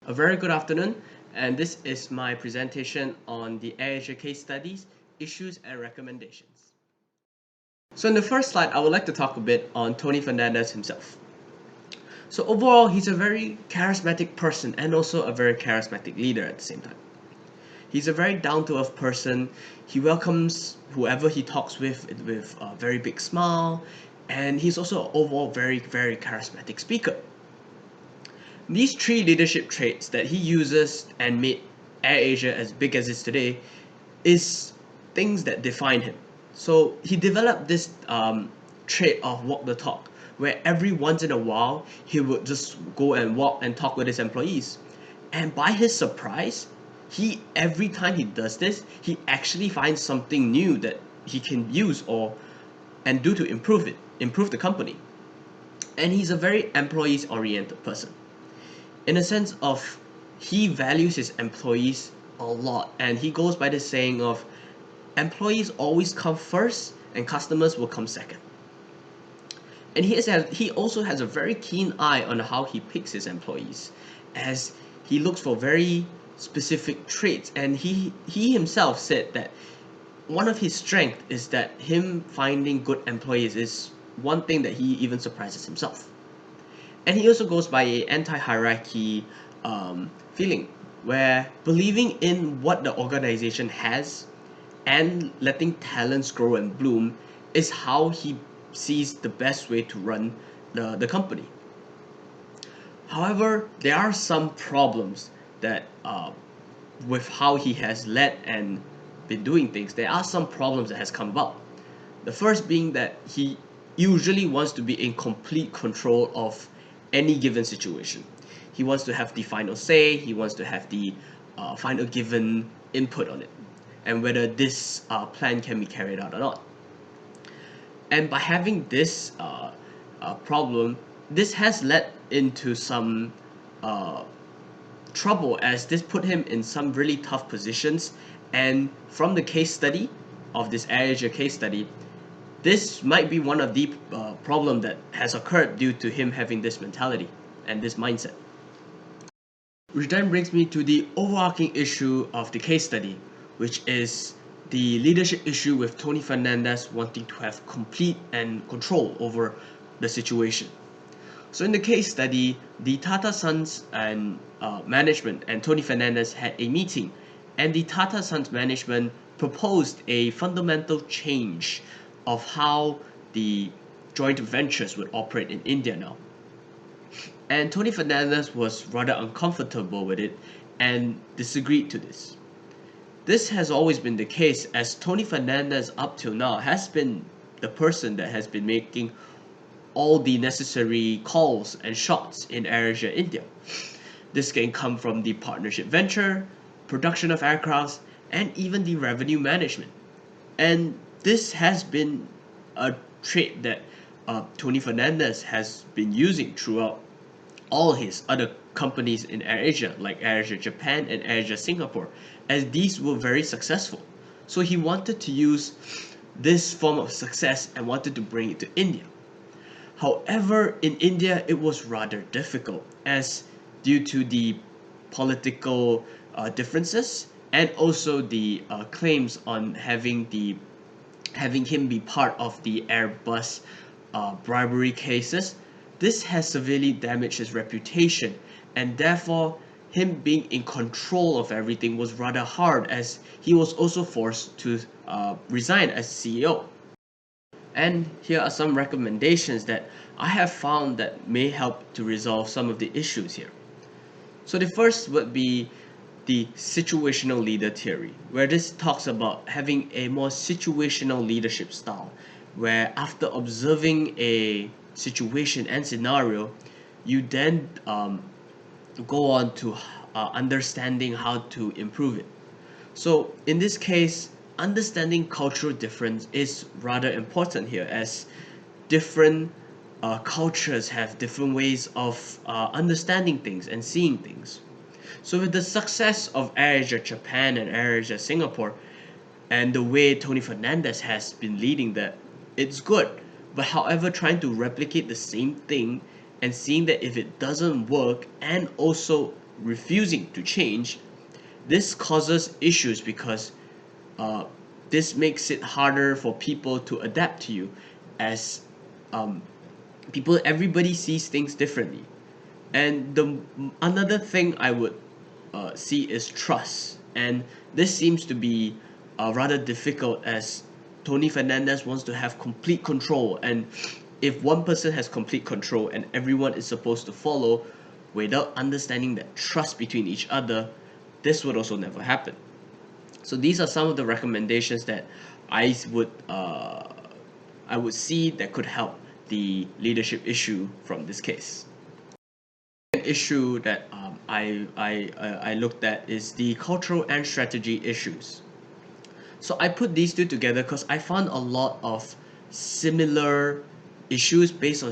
A very good afternoon, and this is my presentation on the AirAsia case studies, issues, and recommendations. So in the first slide, I would like to talk a bit on Tony Fernandez himself. So overall, he's a very charismatic person and also a very charismatic leader at the same time. He's a very down-to-earth person. He welcomes whoever he talks with a very big smile, and he's also an overall very charismatic speaker. These three leadership traits that he uses and made AirAsia as big as it is today is things that define him. So he developed this trait of walk the talk, where every once in a while he would just go and walk and talk with his employees. And by his surprise, he every time he does this, he actually finds something new that he can use or and do to improve the company. And he's a very employees oriented person in a sense of he values his employees a lot, and he goes by the saying of employees always come first and customers will come second. And he also has a very keen eye on how he picks his employees, as he looks for very specific traits. And he himself said that one of his strengths is that him finding good employees is one thing that he even surprises himself. And he also goes by a anti-hierarchy feeling, where believing in what the organization has and letting talents grow and bloom is how he sees the best way to run the company. However, there are some problems that with how he has led and been doing things. There are some problems that has come about. The first being that he usually wants to be in complete control of any given situation. He wants to have the final say, he wants to have the final given input on it, and whether this plan can be carried out or not. And by having this problem, this has led into some trouble, as this put him in some really tough positions. And from the case study of this AirAsia case study, this might be one of the problem that has occurred due to him having this mentality and this mindset. Which then brings me to the overarching issue of the case study, which is the leadership issue with Tony Fernandez wanting to have complete and control over the situation. So in the case study, the Tata Sons and management and Tony Fernandez had a meeting, and the Tata Sons management proposed a fundamental change of how the joint ventures would operate in India now. And Tony Fernandez was rather uncomfortable with it and disagreed to this. This has always been the case, as Tony Fernandez up till now has been the person that has been making all the necessary calls and shots in AirAsia India. This can come from the partnership venture, production of aircrafts, and even the revenue management. And this has been a trait that Tony Fernandez has been using throughout all his other companies in AirAsia, like AirAsia Japan and AirAsia Singapore, as these were very successful. So he wanted to use this form of success and wanted to bring it to India. However, in India, it was rather difficult, as due to the political differences and also the claims on having him be part of the Airbus bribery cases. This has severely damaged his reputation, and therefore him being in control of everything was rather hard, as he was also forced to resign as CEO. And here are some recommendations that I have found that may help to resolve some of the issues here. So the first would be the situational leader theory, where this talks about having a more situational leadership style, where after observing a situation and scenario, you then go on to understanding how to improve it. So in this case, understanding cultural difference is rather important here, as different cultures have different ways of understanding things and seeing things. So with the success of AirAsia Japan and AirAsia Singapore, and the way Tony Fernandez has been leading that, it's good. But however, trying to replicate the same thing and seeing that if it doesn't work, and also refusing to change, this causes issues because uh, this makes it harder for people to adapt to you, as um, everybody sees things differently. And the another thing I would see is trust, and this seems to be rather difficult, as Tony Fernandez wants to have complete control, and if one person has complete control and everyone is supposed to follow without understanding that trust between each other, this would also never happen. So these are some of the recommendations that I would uh, I would see that could help the leadership issue from this case. An issue that I looked at is the cultural and strategy issues. So I put these two together because I found a lot of similar issues based on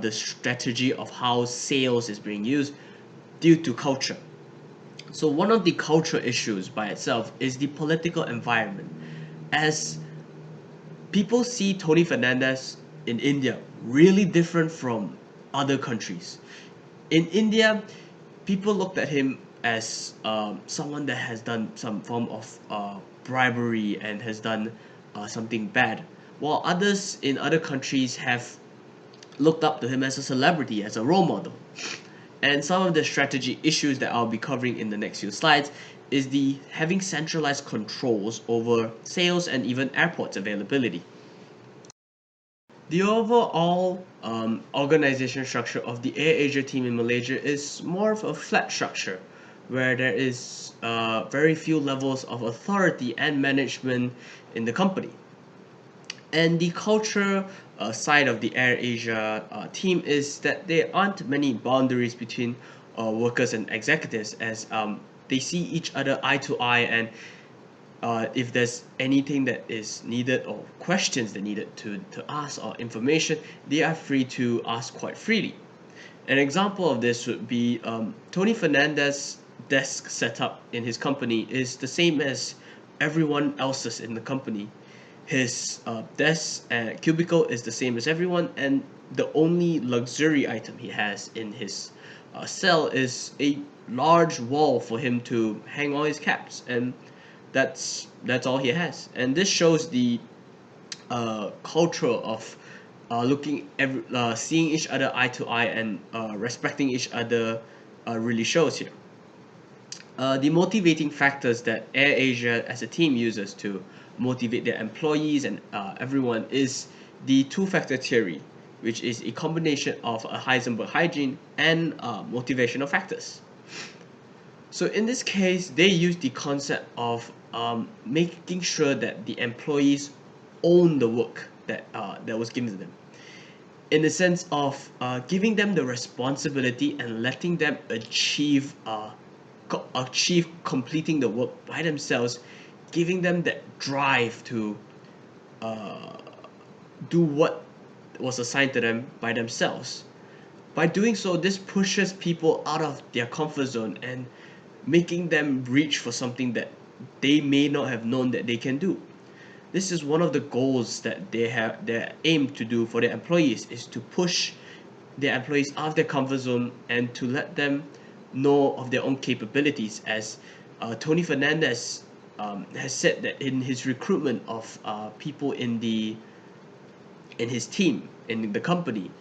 the strategy of how sales is being used due to culture. So one of the cultural issues by itself is the political environment, as people see Tony Fernandez in India really different from other countries. In India, people looked at him as someone that has done some form of bribery and has done something bad, while others in other countries have looked up to him as a celebrity, as a role model. And some of the strategy issues that I'll be covering in the next few slides is the having centralized controls over sales and even airports availability. The overall organization structure of the AirAsia team in Malaysia is more of a flat structure, where there is very few levels of authority and management in the company. And the culture side of the AirAsia team is that there aren't many boundaries between workers and executives, as they see each other eye to eye, and if there's anything that is needed or questions they needed to ask or information, they are free to ask quite freely. An example of this would be Tony Fernandez's desk setup in his company is the same as everyone else's in the company. His desk and cubicle is the same as everyone, and the only luxury item he has in his cell is a large wall for him to hang all his caps, and that's all he has. And this shows the culture of seeing each other eye to eye and respecting each other really shows here. The motivating factors that AirAsia as a team uses to motivate their employees and everyone is the two-factor theory, which is a combination of a Heisenberg hygiene and motivational factors. So in this case, they use the concept of making sure that the employees own the work that was given to them, in the sense of giving them the responsibility and letting them achieve completing the work by themselves, giving them that drive to uh, do what was assigned to them by themselves. By doing so, this pushes people out of their comfort zone and making them reach for something that they may not have known that they can do. This is one of the goals that they aim to do for their employees, is to push their employees out of their comfort zone and to let them know of their own capabilities, as Tony Fernandez has said that in his recruitment of people in his team in the company,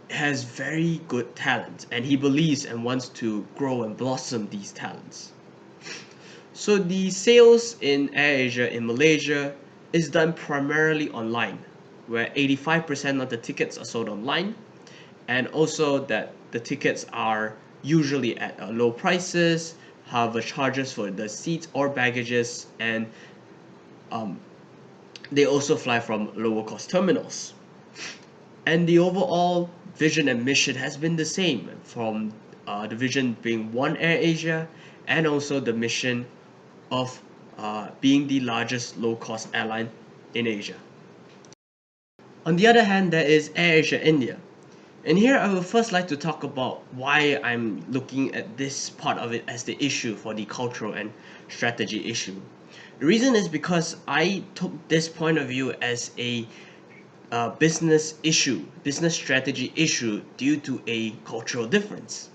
has very good talent, and he believes and wants to grow and blossom these talents. So the sales in AirAsia in Malaysia is done primarily online, where 85% of the tickets are sold online, and also that the tickets are usually at low prices, have charges for the seats or baggages, and um, they also fly from lower cost terminals. And the overall vision and mission has been the same, from the vision being One AirAsia, and also the mission of being the largest low-cost airline in Asia. On the other hand, there is AirAsia India. And here I would first like to talk about why I'm looking at this part of it as the issue for the cultural and strategy issue. The reason is because I took this point of view as a business strategy issue due to a cultural difference.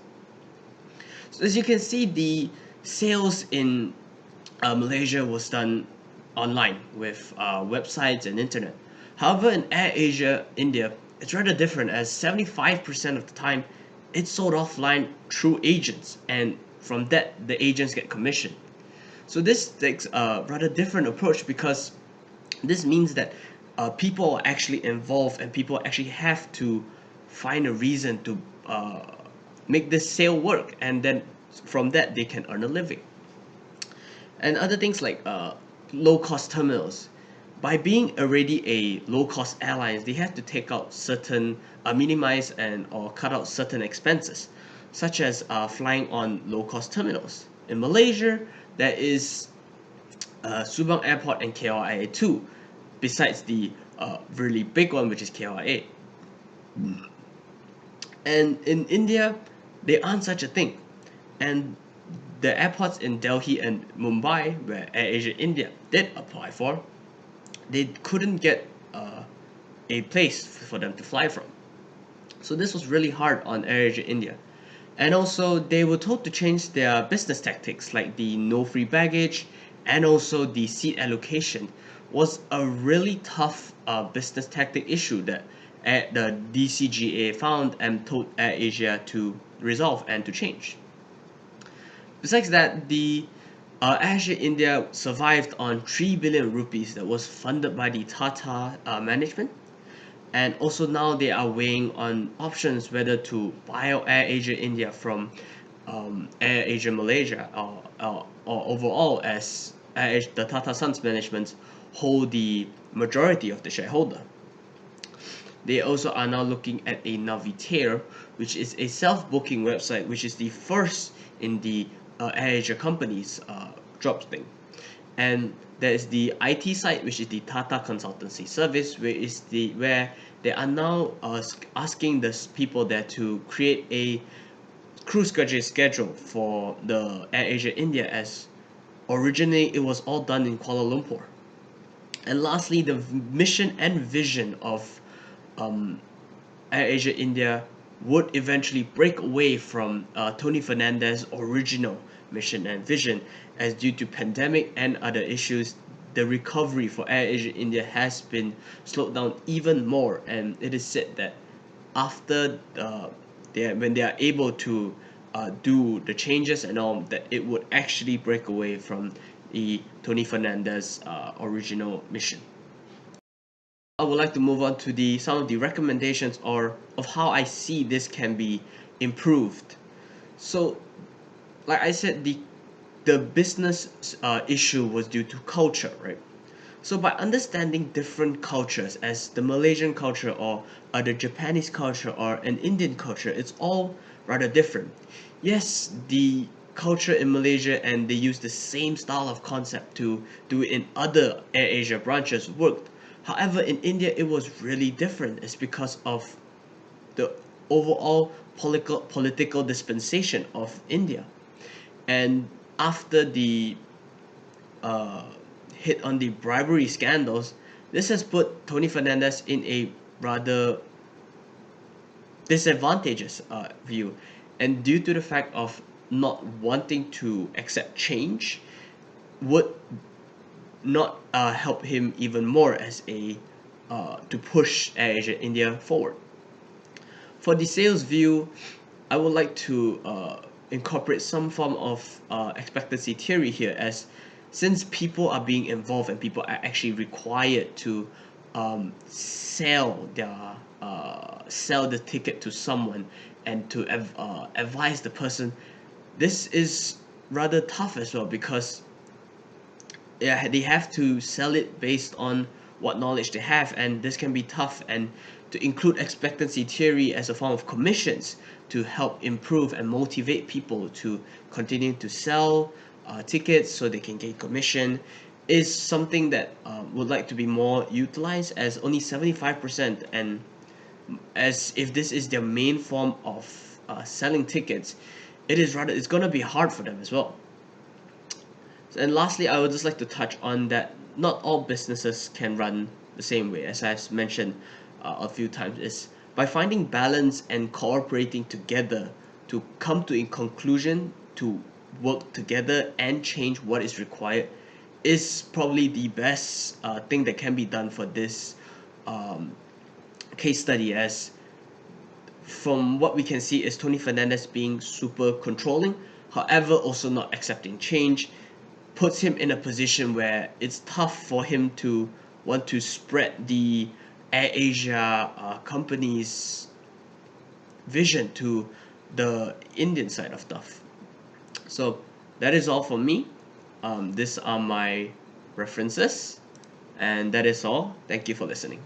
So as you can see, the sales in Malaysia was done online with websites and internet. However, in AirAsia India, it's rather different, as 75% of the time it's sold offline through agents, and from that the agents get commission. So this takes a rather different approach, because this means that people are actually involved, and people actually have to find a reason to make this sale work, and then from that they can earn a living. And other things like low cost terminals. By being already a low cost airlines, they have to take out certain minimize and or cut out certain expenses, such as flying on low cost terminals. In Malaysia, there is Subang Airport and KLIA 2, besides the really big one, which is KLIA. And in India, there aren't such a thing. And the airports in Delhi and Mumbai, where AirAsia India did apply for, they couldn't get a place for them to fly from. So this was really hard on AirAsia India. And also, they were told to change their business tactics, like the no free baggage, and also the seat allocation was a really tough business tactic issue that the DCGA found and told AirAsia to resolve and to change. Besides that, the AirAsia India survived on 3 billion rupees that was funded by the Tata management. And also now they are weighing on options whether to buy out AirAsia India from AirAsia Malaysia, or overall, as the Tata Sons management hold the majority of the shareholder. They also are now looking at a Navitaire, which is a self-booking website, which is the first in the AirAsia company's job thing. And there is the IT site, which is the Tata Consultancy Service, where they are now asking the people there to create a crew schedule for the AirAsia India, as originally it was all done in Kuala Lumpur. And lastly, the mission and vision of AirAsia India would eventually break away from Tony Fernandez's original mission and vision, as due to pandemic and other issues, the recovery for AirAsia India has been slowed down even more, and it is said that after when they are able to do the changes and all, that it would actually break away from the Tony Fernandez original mission. I would like to move on to some of the recommendations or of how I see this can be improved. So, like I said, the business issue was due to culture, right? So by understanding different cultures, as the Malaysian culture or the Japanese culture or an Indian culture, it's all rather different. Yes, the culture in Malaysia, and they use the same style of concept to do it in other AirAsia branches, worked. However, in India, it was really different. It's because of the overall political dispensation of India. And after the hit on the bribery scandals, this has put Tony Fernandez in a rather disadvantageous view. And due to the fact of not wanting to accept change, would not help him even more as a to push AirAsia India forward. For the sales view, I would like to incorporate some form of expectancy theory here, as since people are being involved and people are actually required to sell the ticket to someone and to advise the person, this is rather tough as well, because yeah, they have to sell it based on what knowledge they have, and this can be tough. And to include expectancy theory as a form of commissions to help improve and motivate people to continue to sell tickets so they can gain commission is something that would like to be more utilized, as only 75%, and as if this is their main form of selling tickets, it's gonna be hard for them as well. And lastly, I would just like to touch on that not all businesses can run the same way, as I've mentioned a few times, is by finding balance and cooperating together to come to a conclusion to work together and change what is required is probably the best thing that can be done for this um, case study, as from what we can see is Tony Fernandez being super controlling, however also not accepting change, puts him in a position where it's tough for him to want to spread the AirAsia company's vision to the Indian side of stuff. So that is all for me. These are my references, and that is all. Thank you for listening.